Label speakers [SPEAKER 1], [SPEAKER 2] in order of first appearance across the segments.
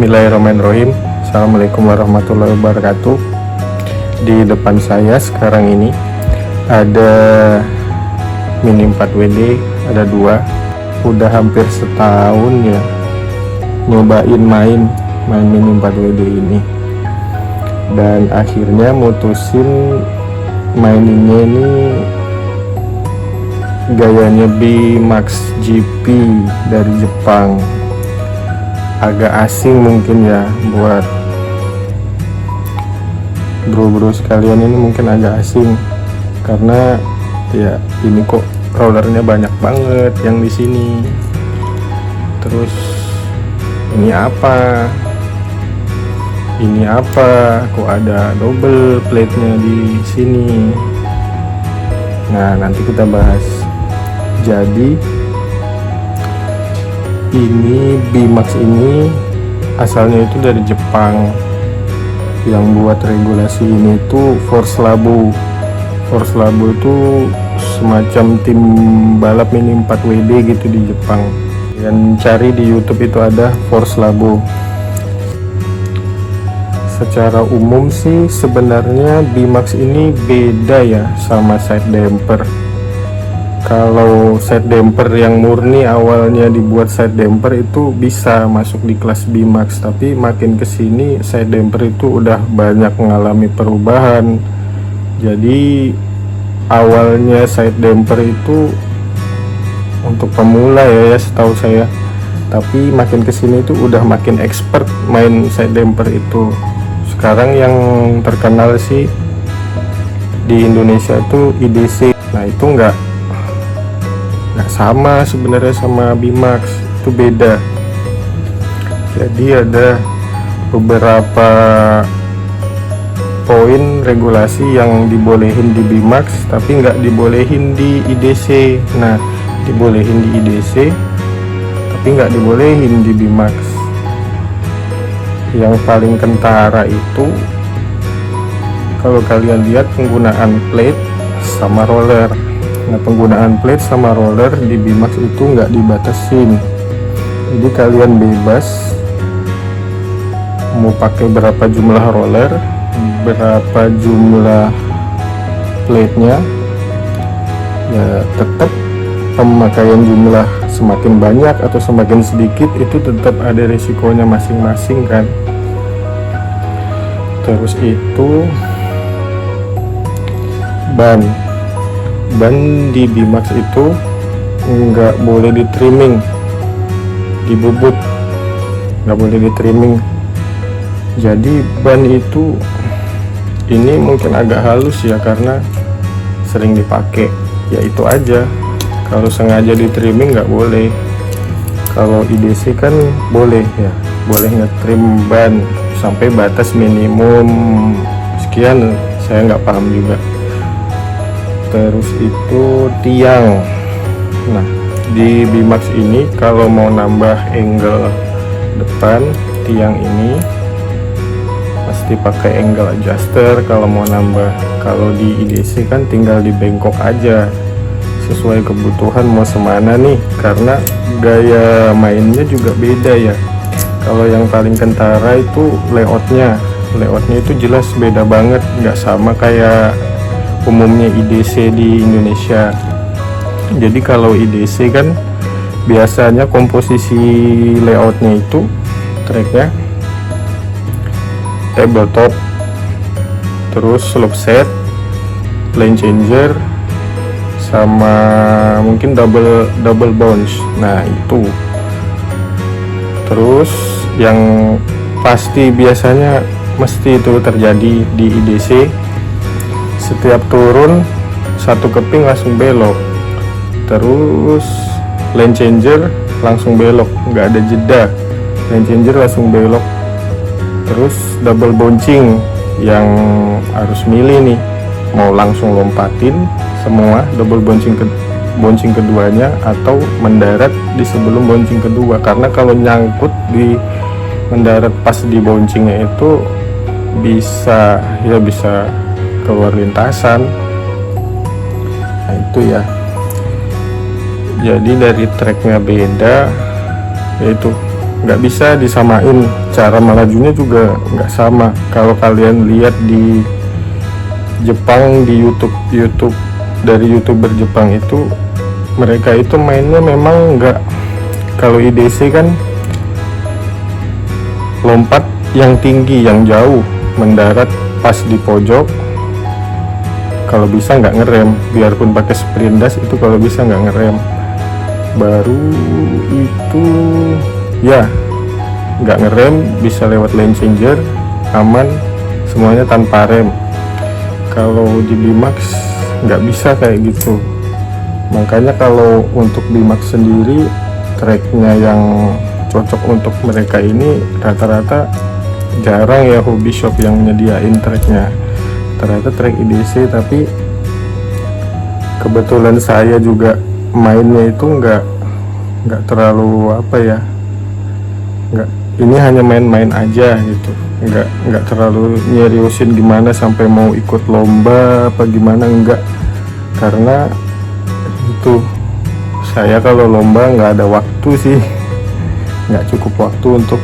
[SPEAKER 1] Bismillahirrahmanirrahim. Assalamualaikum warahmatullahi wabarakatuh. Di depan saya sekarang ini ada Mini 4WD, ada dua. Udah hampir setahun ya nyobain main Mini 4WD ini, dan akhirnya mutusin maininnya ini gayanya B-Max GP dari Jepang. Agak asing mungkin ya buat bro-bro sekalian, ini mungkin agak asing karena ya ini kok rollernya banyak banget yang di sini. Terus ini apa kok ada double plate-nya di sini. Nah, nanti kita bahas. Jadi ini B-Max ini asalnya itu dari Jepang. Yang buat regulasi ini itu Force Labo. Force Labo itu semacam tim balap Mini 4WD gitu di Jepang. Dan cari di YouTube itu ada Force Labo. Secara umum sih sebenarnya B-Max ini beda ya sama side damper. Kalau side damper yang murni awalnya dibuat side damper itu bisa masuk di kelas B-Max, tapi makin kesini side damper itu udah banyak mengalami perubahan. Jadi awalnya side damper itu untuk pemula ya setahu saya, tapi makin kesini itu udah makin expert main side damper itu. Sekarang yang terkenal sih di Indonesia itu IDC. Nah, itu nggak sama sebenarnya sama B-Max, itu beda. Jadi ada beberapa poin regulasi yang dibolehin di B-Max tapi nggak dibolehin di IDC. Nah, dibolehin di IDC tapi nggak dibolehin di B-Max. Yang paling kentara itu kalau kalian lihat penggunaan plate sama roller. Nah, penggunaan plate sama roller di B-Max itu nggak dibatasin, jadi kalian bebas mau pakai berapa jumlah roller, berapa jumlah plate-nya. Ya tetap pemakaian jumlah semakin banyak atau semakin sedikit itu tetap ada resikonya masing-masing kan. Terus itu ban di B-Max itu nggak boleh di trimming, dibubut, nggak boleh di trimming. Jadi ban itu ini mungkin agak halus ya karena sering dipakai, ya itu aja. Kalau sengaja di trimming nggak boleh. Kalau IDC kan boleh ya, boleh nge-trim ban sampai batas minimum sekian, saya nggak paham juga. Terus itu tiang. Nah, di B-Max ini kalau mau nambah angle depan tiang ini pasti pakai angle adjuster kalau mau nambah. Kalau di IDC kan tinggal dibengkok aja sesuai kebutuhan mau semana nih, karena gaya mainnya juga beda ya. Kalau yang paling kentara itu layoutnya itu jelas beda banget, nggak sama kayak umumnya IDC di Indonesia. Jadi kalau IDC kan biasanya komposisi layoutnya itu tracknya tabletop, terus slope set, lane changer, sama mungkin double bounce. Nah itu. Terus yang pasti biasanya mesti itu terjadi di IDC, setiap turun satu keping langsung belok, terus lane changer langsung belok, nggak ada jeda, lane changer langsung belok. Terus double bouncing yang harus milih nih, mau langsung lompatin semua double bouncing keduanya atau mendarat di sebelum bouncing kedua, karena kalau nyangkut di mendarat pas di bouncingnya itu bisa keluar lintasan. Nah itu ya, jadi dari tracknya beda, yaitu nggak bisa disamain cara melajunya juga nggak sama. Kalau kalian lihat di Jepang, di YouTube dari YouTuber Jepang itu, mereka itu mainnya memang nggak, kalau IDC kan lompat yang tinggi, yang jauh, mendarat pas di pojok, kalau bisa nggak ngerem, biarpun pakai sprint dash itu kalau bisa nggak ngerem. Baru itu ya nggak ngerem, bisa lewat lane changer, aman semuanya tanpa rem. Kalau di BMAX nggak bisa kayak gitu. Makanya kalau untuk BMAX sendiri, tracknya yang cocok untuk mereka ini rata-rata jarang ya hobby shop yang nyediain tracknya, rata-rata track IDC. Tapi kebetulan saya juga mainnya itu nggak terlalu apa ya, ini hanya main-main aja gitu, nggak terlalu nyeriusin gimana sampai mau ikut lomba apa gimana, enggak. Karena itu saya kalau lomba nggak ada waktu sih, nggak cukup waktu untuk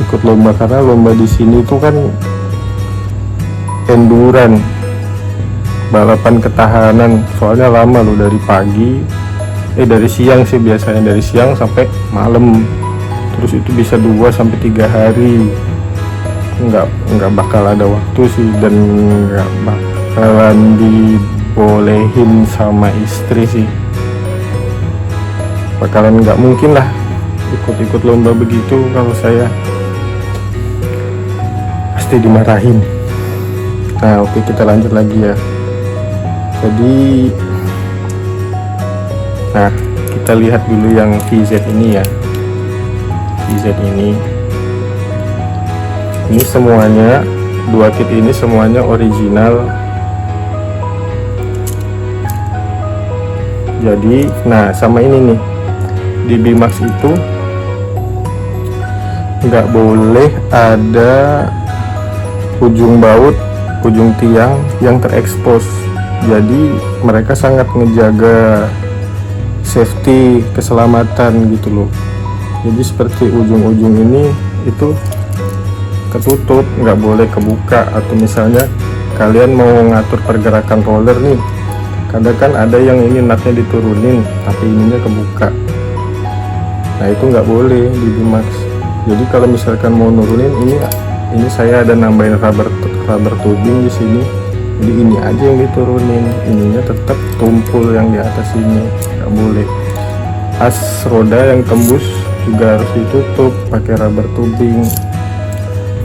[SPEAKER 1] ikut lomba, karena lomba di sini tuh kan enduran, balapan ketahanan, soalnya lama loh, dari pagi dari siang sih, biasanya dari siang sampai malam, terus itu bisa 2-3 hari. Nggak bakal ada waktu sih, dan nggak bakalan dibolehin sama istri sih, bakalan nggak mungkin lah ikut-ikut lomba begitu. Kalau saya pasti dimarahin. Nah oke, kita lanjut lagi ya. Jadi nah, kita lihat dulu yang VZ ini ya. VZ ini semuanya, 2 kit ini semuanya original. Jadi nah, sama ini nih, di BMAX itu nggak boleh ada ujung baut, ujung tiang yang terekspos. Jadi mereka sangat ngejaga safety, keselamatan gitu loh. Jadi seperti ujung-ujung ini itu ketutup, nggak boleh kebuka. Atau misalnya kalian mau ngatur pergerakan roller nih, kadang kan ada yang ini nutnya diturunin tapi ininya kebuka. Nah itu nggak boleh di BMAX. Jadi kalau misalkan mau nurunin ini saya ada nambahin rubber tubing di sini. Jadi ini aja yang diturunin, ininya tetap tumpul yang di atas ini, nggak boleh. As roda yang tembus juga harus ditutup pakai rubber tubing.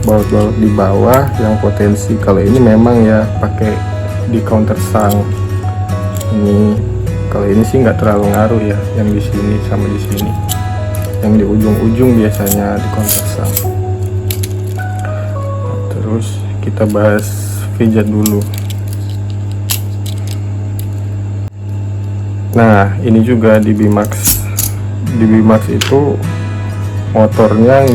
[SPEAKER 1] Baut-baut di bawah yang potensi, kalau ini memang ya pakai di counter sang. Ini kalau ini sih nggak terlalu ngaruh ya, yang di sini sama di sini. Yang di ujung-ujung biasanya di counter sang. Terus kita bahas VZ dulu. Nah ini juga di BMAX. Di BMAX itu motornya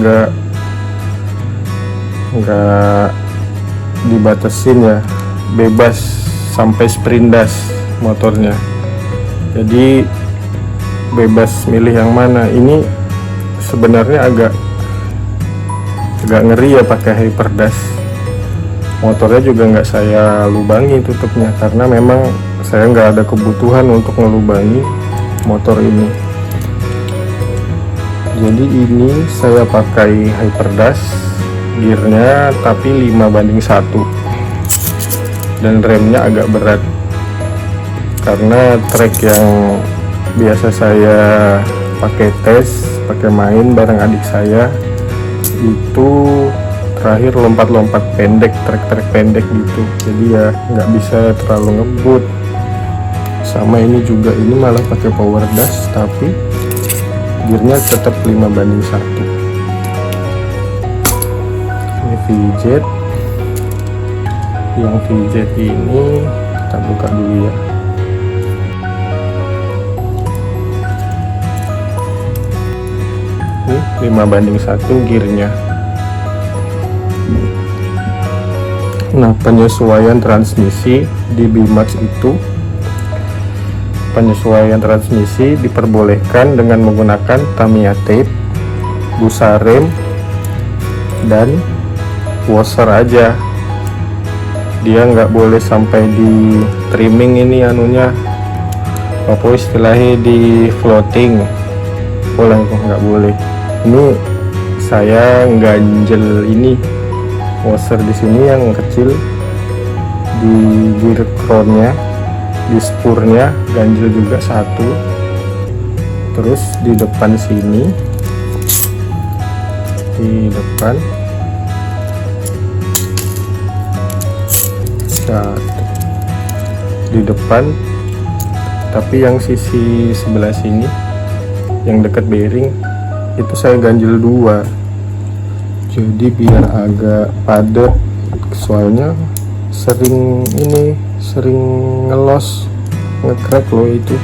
[SPEAKER 1] nggak dibatasin ya, bebas sampai sprint dash motornya. Jadi bebas milih yang mana. Ini sebenarnya agak ngeri ya pakai hyper dash. Motornya juga nggak saya lubangi tutupnya, karena memang saya nggak ada kebutuhan untuk ngelubangi motor ini. Jadi ini saya pakai hyper dash, gearnya tapi 5:1, dan remnya agak berat karena track yang biasa saya pakai tes, pakai main bareng adik saya itu terakhir lompat-lompat pendek, trek-trek pendek gitu. Jadi ya nggak bisa terlalu ngebut. Sama ini juga, ini malah pakai power dash tapi gearnya tetap 5:1. Ini VZ. Yang VZ ini kita buka dulu ya. Ini 5:1 gearnya. Nah, penyesuaian transmisi di BMAX itu, penyesuaian transmisi diperbolehkan dengan menggunakan Tamiya tape, busa rem, dan washer aja, dia nggak boleh sampai di trimming ini anunya, apa istilahnya, di floating, boleh kok nggak boleh. Ini saya ganjel ini washer di sini yang kecil, di gear crownnya, di spurnya ganjel juga satu, terus di depan sini, di depan satu, di depan, tapi yang sisi sebelah sini yang dekat bearing itu saya ganjel dua, jadi biar agak padat, soalnya sering ngelos, nge-crack loh itu.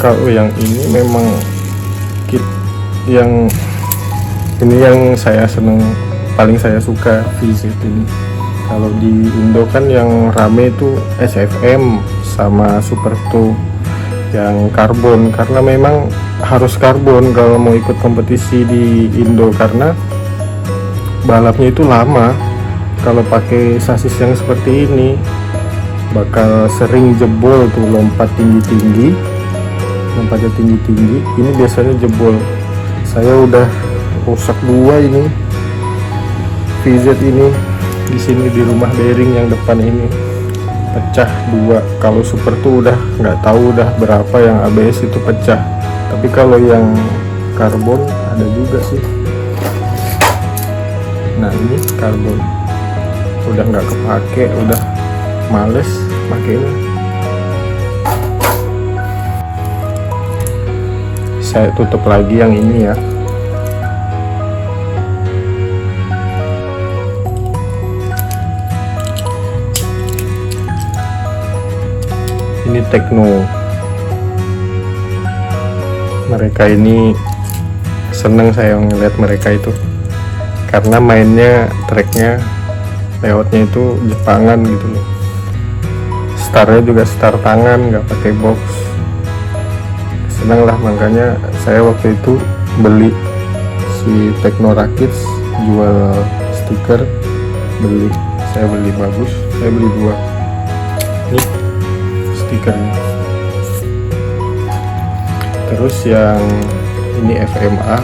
[SPEAKER 1] Kalau yang ini memang kit yang ini yang saya seneng, paling saya suka VZ ini. Kalau di Indo kan yang rame itu SFM sama Super 2 yang karbon, karena memang harus karbon kalau mau ikut kompetisi di Indo, karena balapnya itu lama. Kalau pakai sasis yang seperti ini bakal sering jebol tuh, lompatnya tinggi-tinggi, ini biasanya jebol. Saya udah rusak dua ini VZ ini, di sini di rumah bearing yang depan ini pecah dua. Kalau Super tuh udah nggak tahu udah berapa yang ABS itu pecah, tapi kalau yang karbon ada juga sih. Nah ini karbon udah nggak kepake, udah males pakainya. Saya tutup lagi yang ini ya. Ini Tekno, mereka ini seneng saya ngeliat mereka itu, karena mainnya tracknya layoutnya itu Jepangan gitu loh. Startnya juga star tangan, nggak pakai box. Seneng lah, makanya saya waktu itu beli si Tekno Rakits, jual stiker, saya beli bagus, saya beli dua nih stikernya. Terus yang ini FMA,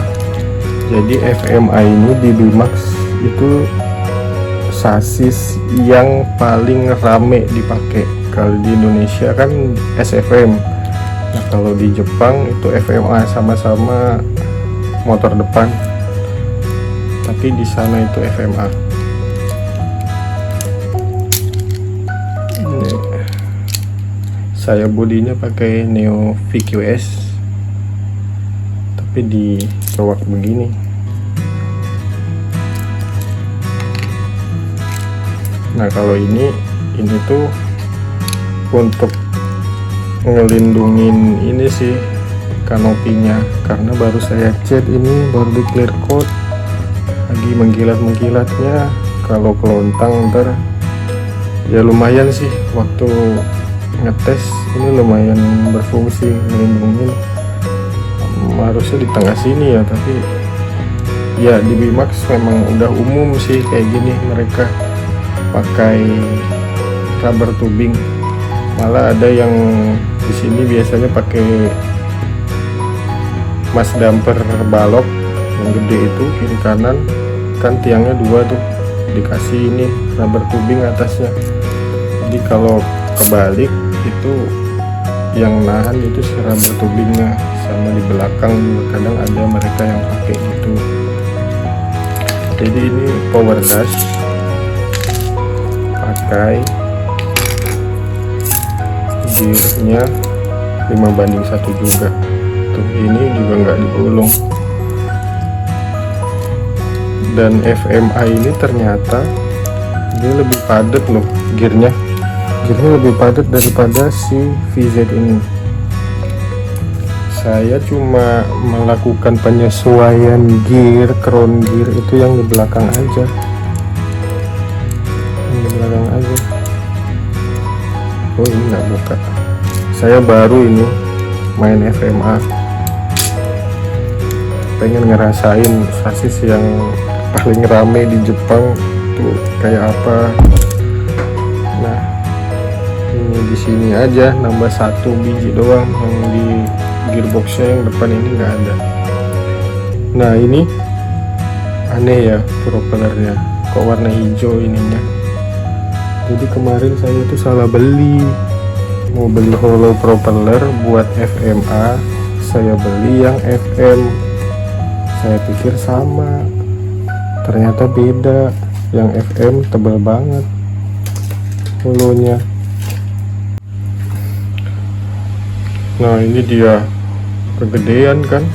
[SPEAKER 1] jadi FMA ini di Bimax itu sasis yang paling rame dipakai. Kalau di Indonesia kan SFM, nah kalau di Jepang itu FMA, sama-sama motor depan, tapi di sana itu FMA. Ini saya bodinya pakai Neo VQS, tapi di cowok begini. Nah kalau ini tuh untuk ngelindungin ini sih kanopinya, karena baru saya cat ini, baru di clear coat, lagi mengkilat-mengkilatnya. Kalau kelontang ntar ya lumayan sih, waktu ngetes ini lumayan berfungsi ngelindungin. Harusnya di tengah sini ya, tapi ya di Bimax memang udah umum sih kayak gini, mereka pakai rubber tubing. Malah ada yang di sini biasanya pakai mas damper balok yang gede itu, kiri kanan kan tiangnya dua tuh, dikasih ini rubber tubing atasnya. Jadi kalau kebalik itu yang nahan itu si rubber tubingnya, sama di belakang juga kadang ada mereka yang pakai gitu. Jadi ini power dash, pakai gearnya 5:1 juga tuh, ini juga nggak digulung. Dan FMA ini ternyata dia lebih padat loh gearnya lebih padat daripada si VZ ini. Saya cuma melakukan penyesuaian gear, crown gear itu yang di belakang aja, Oh ini nggak buka, saya baru ini main FMA. pengen ngerasain sasis yang paling rame di Jepang tuh kayak apa. Nah, ini di sini aja nambah 1 biji doang, yang di gearboxnya yang depan ini nggak ada. Nah, ini aneh ya propellernya, kok warna hijau ininya. Jadi kemarin saya tuh salah beli, mau beli hollow propeller buat FMA, saya beli yang FM. Saya pikir sama, ternyata beda. Yang FM tebal banget hollownya. Nah, ini dia kegedean kan,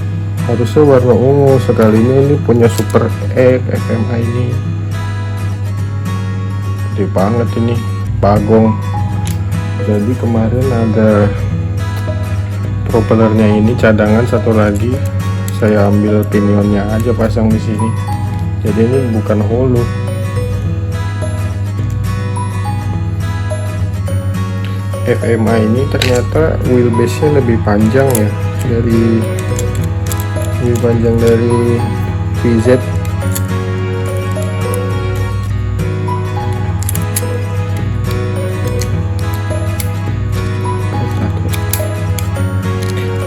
[SPEAKER 1] harusnya warna ungu. Sekalinya ini punya Super X FMA ini gede banget, ini bagong. Jadi kemarin ada propellernya ini cadangan satu lagi, saya ambil pinionnya aja pasang di sini. Jadi ini bukan hollow. FMA ini ternyata wheelbase-nya lebih panjang ya, lebih panjang dari VZ.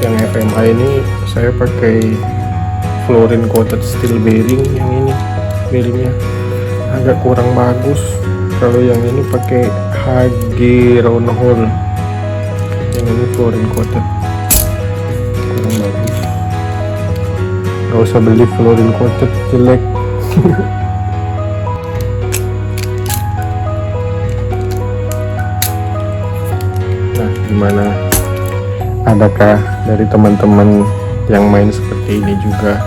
[SPEAKER 1] Yang FMA ini saya pakai fluorine coated steel bearing, yang ini bearingnya agak kurang bagus. Kalau yang ini pakai HG round hole, yang ini fluorine coated kurang bagus. Gak usah beli fluorine coated, jelek. Nah, gimana? Adakah dari teman-teman yang main seperti ini juga,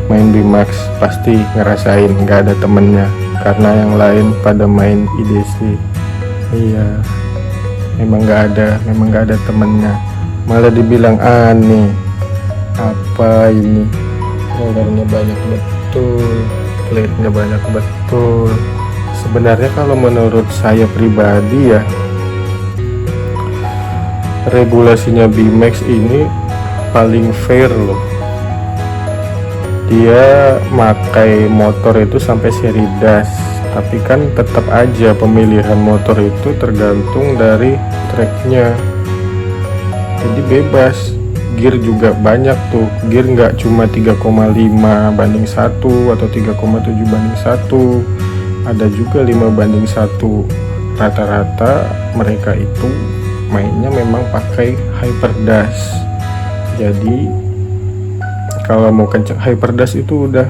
[SPEAKER 1] main BMAX pasti ngerasain nggak ada temennya karena yang lain pada main IDC? Iya, memang nggak ada temennya, malah dibilang aneh. Apa ini, rollernya banyak betul, plate-nya banyak betul. Sebenarnya kalau menurut saya pribadi ya, regulasinya BMAX ini paling fair loh. Dia makai motor itu sampai seri dash, tapi kan tetap aja pemilihan motor itu tergantung dari tracknya. Jadi bebas, gear juga banyak tuh, gear nggak cuma 3,5:1 atau 3,7:1, ada juga 5:1. Rata-rata mereka itu mainnya memang pakai hyperdash. Jadi kalau mau kencang hyperdash itu udah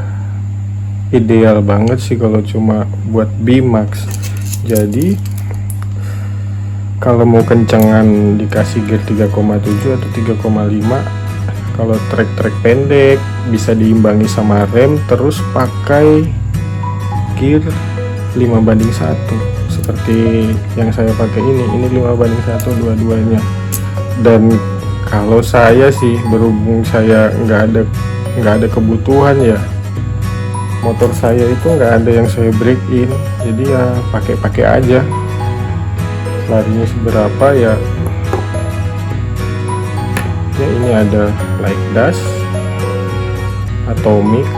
[SPEAKER 1] ideal banget sih kalau cuma buat BMAX. Jadi kalau mau kencengan dikasih gear 3,7 atau 3,5. Kalau trek-trek pendek bisa diimbangi sama rem, terus pakai gear 5:1 seperti yang saya pakai ini 5:1 dua-duanya. Dan kalau saya sih, berhubung saya nggak ada kebutuhan ya, motor saya itu nggak ada yang saya break in, jadi ya pakai aja. Larinya seberapa ya ini ada light dash, atomic,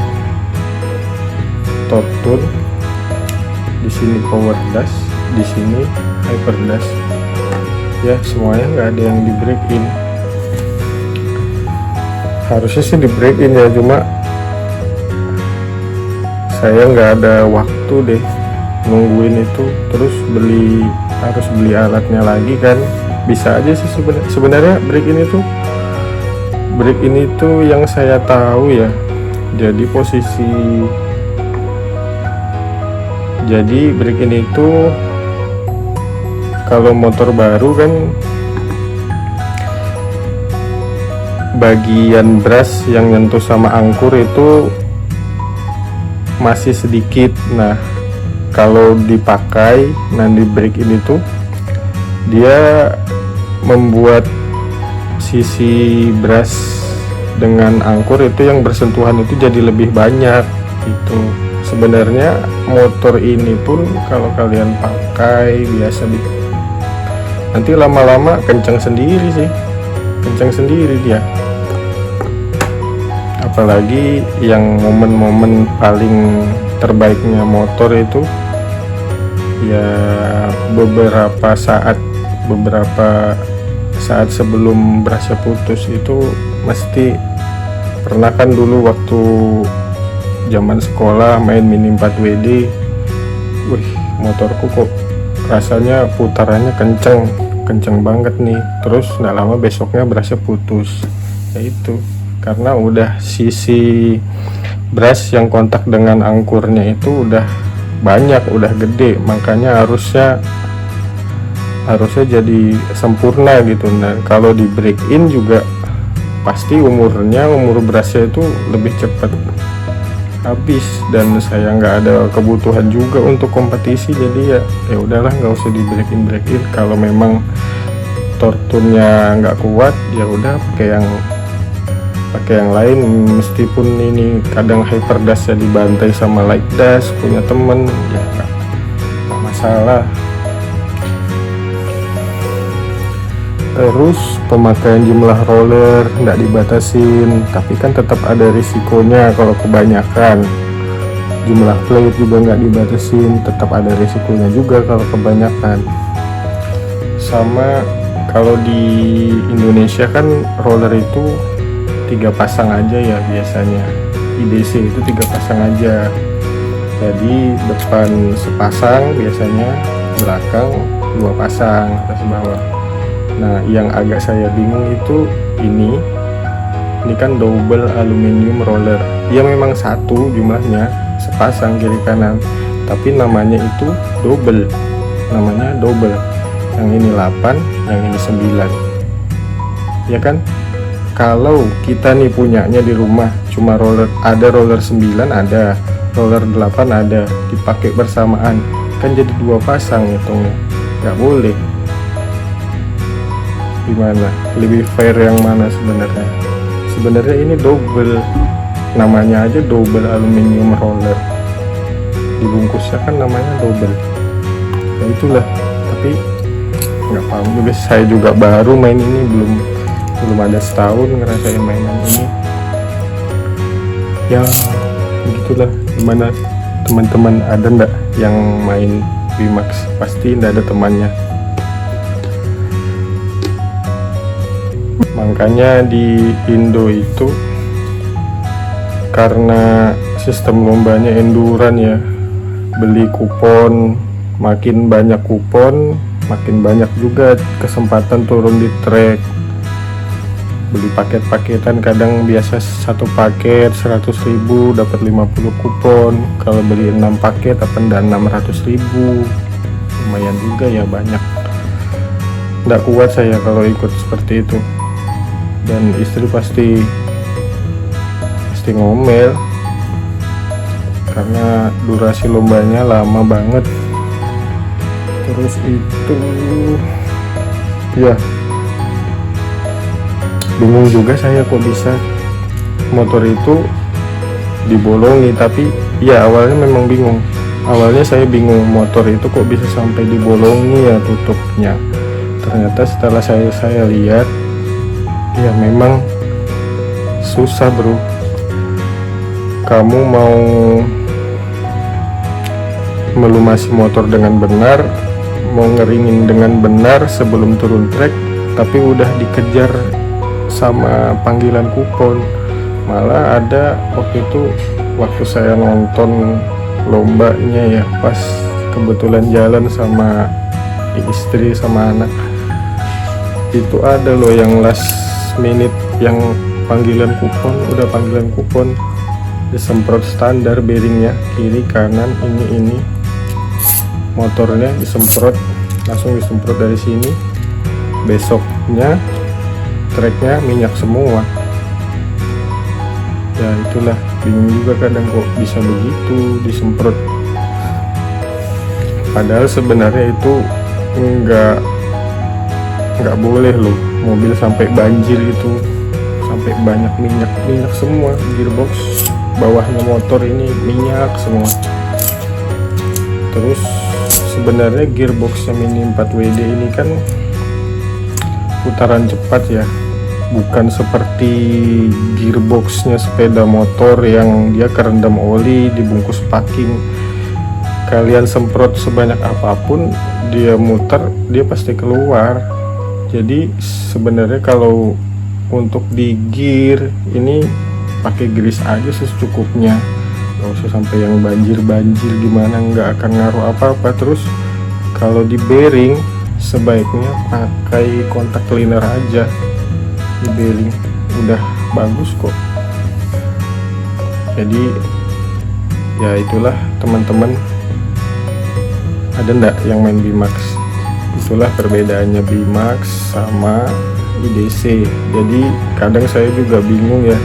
[SPEAKER 1] top tune, di sini power dash, di sini hyper dash. Ya semuanya nggak ada yang di break in. Harusnya sih di break in ya, cuma saya nggak ada waktu deh nungguin itu, terus harus beli alatnya lagi kan. Bisa aja sih sebenarnya break in itu yang saya tahu ya. Jadi break in itu kalau motor baru kan bagian brush yang nyentuh sama angkur itu masih sedikit. Nah kalau dipakai nanti break in itu dia membuat sisi brush dengan angkur itu yang bersentuhan itu jadi lebih banyak gitu. Sebenarnya motor ini pun kalau kalian pakai biasa nanti lama-lama kencang sendiri dia. apalagi yang momen-momen paling terbaiknya motor itu ya beberapa saat sebelum berasnya putus itu. Mesti pernah kan dulu waktu zaman sekolah main Mini 4WD, wih motorku kok rasanya putarannya kenceng banget nih. Terus nggak lama besoknya berasnya putus. Ya itu karena udah sisi bras yang kontak dengan angkurnya itu udah banyak, udah gede, makanya harusnya jadi sempurna gitu. Nah kalau di break in juga pasti umur brasnya itu lebih cepat habis, dan saya nggak ada kebutuhan juga untuk kompetisi, jadi ya udahlah nggak usah di break in. Kalau memang torturnya nggak kuat ya udah pakai yang lain, meskipun ini kadang hyperdash ya dibantai sama light dash punya temen ya nggak masalah. Terus pemakaian jumlah roller nggak dibatasin, tapi kan tetap ada risikonya kalau kebanyakan. Jumlah plate juga nggak dibatasin, tetap ada risikonya juga kalau kebanyakan. Sama kalau di Indonesia kan roller itu 3 pasang aja ya biasanya. IDC itu 3 pasang aja. Jadi depan sepasang biasanya, belakang 2 pasang atas bawah. Nah yang agak saya bingung itu ini kan double aluminium roller. Dia memang satu jumlahnya, sepasang kiri kanan, tapi namanya itu double. Yang ini 8, yang ini 9. Ya kan? Kalau kita nih punyanya di rumah cuma roller 9 ada, roller 8 ada, dipakai bersamaan, kan jadi 2 pasang hitungnya. Nggak boleh. Gimana? Lebih fair yang mana sebenarnya? Sebenarnya ini double, namanya aja double aluminium roller, dibungkusnya kan namanya double. Nah itulah, tapi nggak paham juga, saya juga baru main ini, belum ada setahun ngerasain mainan ini ya. Begitulah. Gimana teman-teman, ada nggak yang main VMAX? Pasti nggak ada temannya. Makanya di Indo itu karena sistem lombanya enduran ya, beli kupon, makin banyak kupon makin banyak juga kesempatan turun di track. Beli paket-paketan, kadang biasa satu paket 100.000 dapat 50 kupon. Kalau beli 6 paket dapat 600.000, lumayan juga ya, banyak. Nggak kuat saya kalau ikut seperti itu, dan istri pasti ngomel karena durasi lombanya lama banget. Terus itu ya bingung juga saya kok bisa motor itu dibolongi. Tapi ya awalnya memang bingung, saya bingung motor itu kok bisa sampai dibolongi ya tutupnya. Ternyata setelah saya lihat ya memang susah bro. Kamu mau melumasi motor dengan benar, mau ngeringin dengan benar sebelum turun trek, tapi udah dikejar sama panggilan kupon. Malah ada waktu saya nonton lombanya ya, pas kebetulan jalan sama istri sama anak, itu ada loh yang last minute, yang panggilan kupon, disemprot standar bearingnya kiri kanan, ini motornya langsung disemprot dari sini. Besoknya treknya minyak semua. Ya itulah, bingung juga kadang kok bisa begitu disemprot. Padahal sebenarnya itu nggak boleh loh, mobil sampai banjir itu, sampai banyak minyak semua. Gearbox bawahnya motor ini minyak semua. Terus sebenarnya gearboxnya Mini 4WD ini kan putaran cepat ya, bukan seperti gearboxnya sepeda motor yang dia kerendam oli, dibungkus packing. Kalian semprot sebanyak apapun, dia muter, dia pasti keluar. Jadi sebenarnya kalau untuk di gear ini pakai grease aja secukupnya, nggak usah sampai yang banjir gimana, nggak akan ngaruh apa-apa. Terus kalau di bearing sebaiknya pakai kontak cleaner aja di bearing, udah bagus kok. Jadi ya itulah teman-teman, ada ndak yang main Bimax? Itulah perbedaannya Bimax sama IDC. Jadi kadang saya juga bingung ya,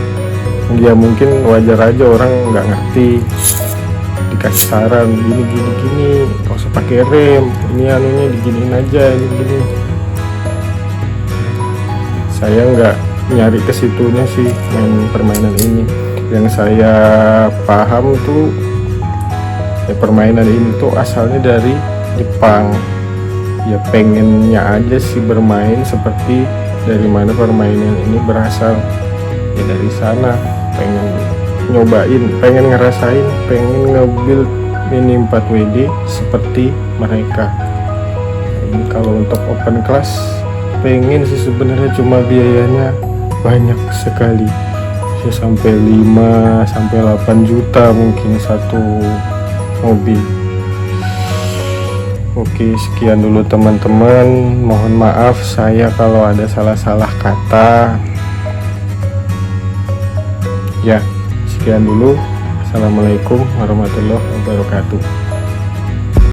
[SPEAKER 1] ya mungkin wajar aja orang nggak ngerti, dikasih saran gini, nggak usah pakai rem, ini anunya diginiin aja, ini gini. Saya nggak nyari ke situnya sih main permainan ini. Yang saya paham tuh ya, permainan ini tuh asalnya dari Jepang. Ya pengennya aja sih bermain seperti dari mana permainan ini berasal, ya dari sana. Pengen nyobain, pengen ngerasain, pengen nge-build Mini 4WD seperti mereka. Ini kalau untuk open class pengen sih sebenarnya, cuma biayanya banyak sekali, bisa sampai 5-8 juta mungkin satu mobil. Oke, sekian dulu teman-teman, mohon maaf saya kalau ada salah-salah kata ya. Sekian dulu, assalamualaikum warahmatullahi wabarakatuh.